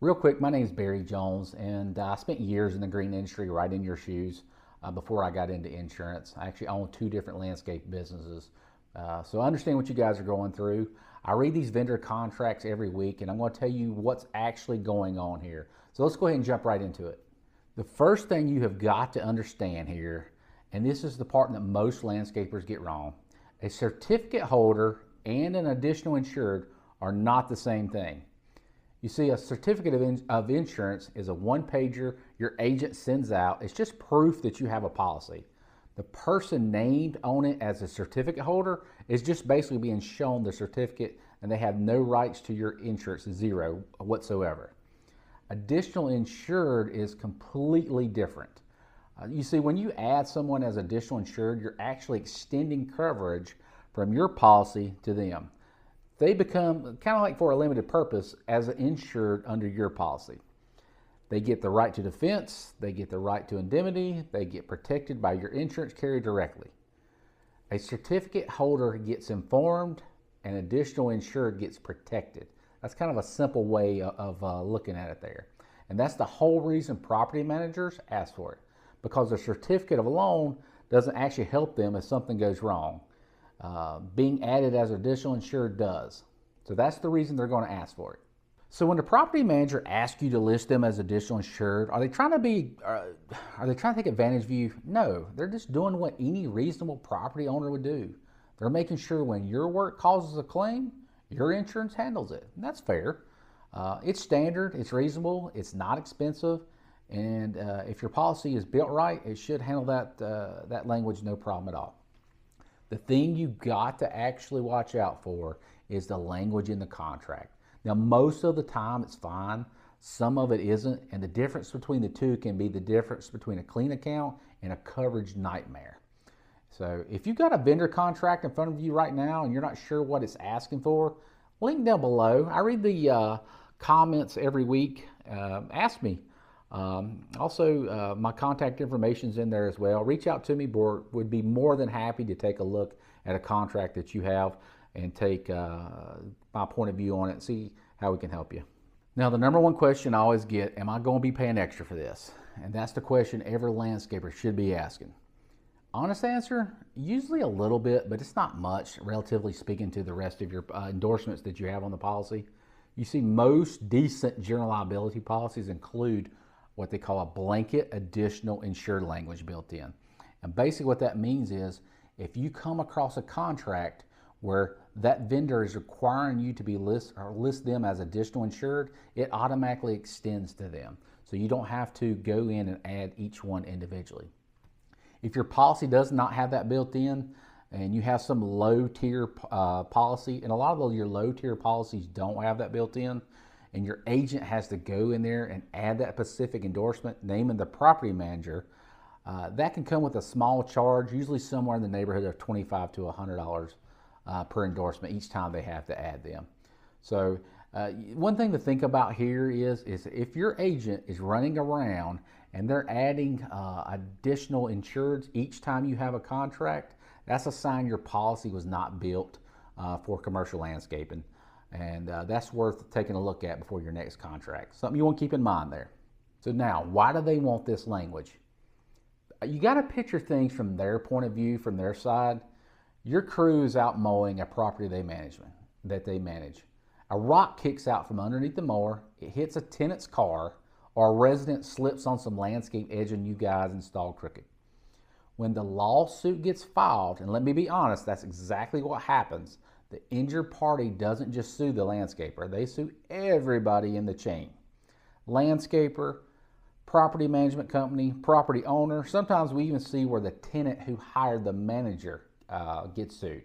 Real quick, my name is Barry Jones, and I spent years in the green industry right in your shoes before I got into insurance. I actually own two different landscape businesses. So I understand what you guys are going through. I read these vendor contracts every week, and I'm going to tell you what's actually going on here. So let's go ahead and jump right into it. The first thing you have got to understand here, and this is the part that most landscapers get wrong, a certificate holder and an additional insured are not the same thing. You see, a certificate of insurance is a one-pager your agent sends out. It's just proof that you have a policy. The person named on it as a certificate holder is just basically being shown the certificate, and they have no rights to your insurance, zero whatsoever. Additional insured is completely different. You see, when you add someone as additional insured, you're actually extending coverage from your policy to them. They become kind of like for a limited purpose as insured under your policy. They get the right to defense, they get the right to indemnity, they get protected by your insurance carrier directly. A certificate holder gets informed, and additional insured gets protected. That's kind of a simple way of looking at it there. And that's the whole reason property managers ask for it, because the certificate of loan doesn't actually help them if something goes wrong. Being added as additional insured does. So that's the reason they're going to ask for it. So when the property manager asks you to list them as additional insured, are they trying to take advantage of you? No, they're just doing what any reasonable property owner would do. They're making sure when your work causes a claim, your insurance handles it. And that's fair. It's standard, it's reasonable, it's not expensive, and if your policy is built right, it should handle that language no problem at all. The thing you've got to actually watch out for is the language in the contract. Now, most of the time it's fine. Some of it isn't. And the difference between the two can be the difference between a clean account and a coverage nightmare. So if you've got a vendor contract in front of you right now and you're not sure what it's asking for, link down below. I read the comments every week. Ask me. Also, my contact information is in there as well. Reach out to me. Would be more than happy to take a look at a contract that you have and take my point of view on it and see how we can help you. Now, the number one question I always get, am I going to be paying extra for this? And that's the question every landscaper should be asking. Honest answer, usually a little bit, but it's not much, relatively speaking, to the rest of your endorsements that you have on the policy. You see, most decent general liability policies include what they call a blanket additional insured language built in. And basically what that means is if you come across a contract where that vendor is requiring you to list them as additional insured, it automatically extends to them. So you don't have to go in and add each one individually. If your policy does not have that built in and you have some low tier policy, and a lot of your low tier policies don't have that built in, and your agent has to go in there and add that specific endorsement, naming the property manager, that can come with a small charge, usually somewhere in the neighborhood of $25 to $100 per endorsement each time they have to add them. So one thing to think about here is if your agent is running around and they're adding additional insureds each time you have a contract, that's a sign your policy was not built for commercial landscaping. And that's worth taking a look at before your next contract. Something you want to keep in mind there. So now, why do they want this language? You got to picture things from their point of view, from their side. Your crew is out mowing a property they manage. A rock kicks out from underneath the mower, it hits a tenant's car, or a resident slips on some landscape edge and you guys installed crooked. When the lawsuit gets filed, and let me be honest, that's exactly what happens. The injured party doesn't just sue the landscaper, they sue everybody in the chain. Landscaper, property management company, property owner. Sometimes we even see where the tenant who hired the manager gets sued.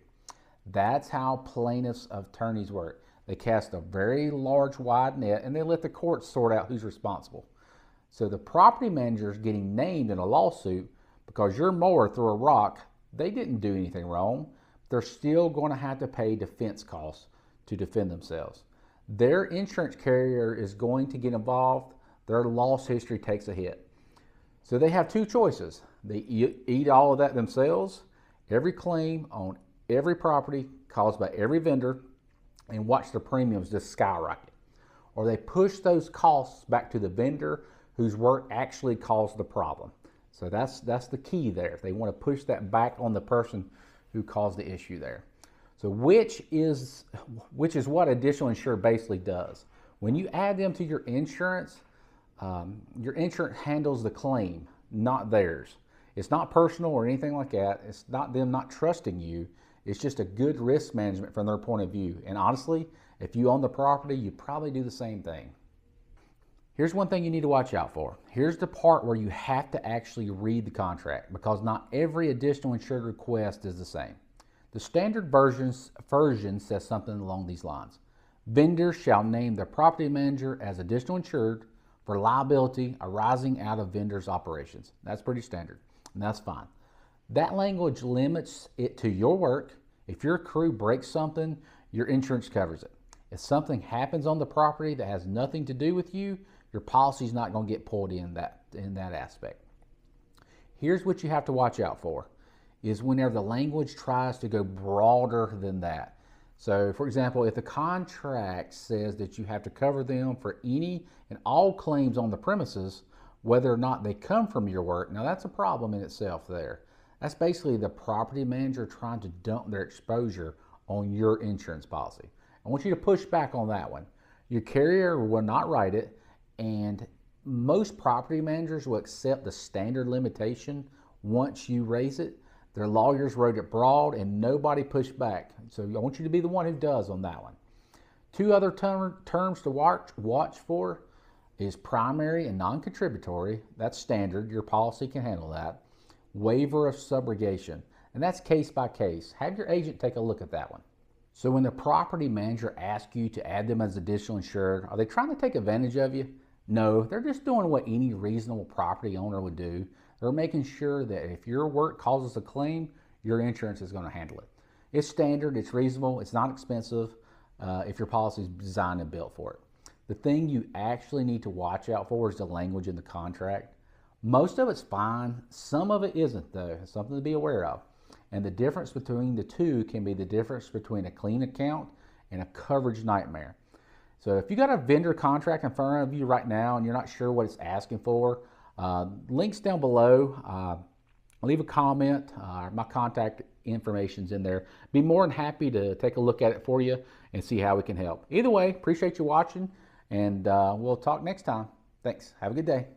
That's how plaintiffs' attorneys work. They cast a very large, wide net and they let the courts sort out who's responsible. So the property manager is getting named in a lawsuit because your mower threw a rock. They didn't do anything wrong. They're still going to have to pay defense costs to defend themselves. Their insurance carrier is going to get involved. Their loss history takes a hit. So they have two choices. They eat all of that themselves, every claim on every property caused by every vendor, and watch the premiums just skyrocket. or they push those costs back to the vendor whose work actually caused the problem. So that's the key there. They want to push that back on the person who caused the issue there. So which is what additional insured basically does. When you add them to your insurance handles the claim, not theirs. It's not personal or anything like that. It's not them not trusting you. It's just a good risk management from their point of view. And honestly, if you own the property, you probably do the same thing. Here's one thing you need to watch out for. Here's the part where you have to actually read the contract, because not every additional insured request is the same. The standard version says something along these lines. Vendors shall name their property manager as additional insured for liability arising out of vendor's operations. That's pretty standard, and that's fine. That language limits it to your work. If your crew breaks something, your insurance covers it. If something happens on the property that has nothing to do with you, your policy's not going to get pulled in that aspect. Here's what you have to watch out for, is whenever the language tries to go broader than that. So for example, if the contract says that you have to cover them for any and all claims on the premises, whether or not they come from your work, now that's a problem in itself there. That's basically the property manager trying to dump their exposure on your insurance policy. I want you to push back on that one. Your carrier will not write it, and most property managers will accept the standard limitation once you raise it. Their lawyers wrote it broad and nobody pushed back. So I want you to be the one who does on that one. Two other terms to watch for is primary and non-contributory. That's standard. Your policy can handle that. Waiver of subrogation. And that's case by case. Have your agent take a look at that one. So when the property manager asks you to add them as additional insured, are they trying to take advantage of you? No, they're just doing what any reasonable property owner would do. They're making sure that if your work causes a claim, your insurance is going to handle it. It's standard, it's reasonable, it's not expensive if your policy is designed and built for it. The thing you actually need to watch out for is the language in the contract. Most of it's fine, some of it isn't though. It's something to be aware of. And the difference between the two can be the difference between a clean account and a coverage nightmare. So if you got a vendor contract in front of you right now and you're not sure what it's asking for, links down below. Leave a comment. My contact information's in there. Be more than happy to take a look at it for you and see how we can help. Either way, appreciate you watching, and we'll talk next time. Thanks. Have a good day.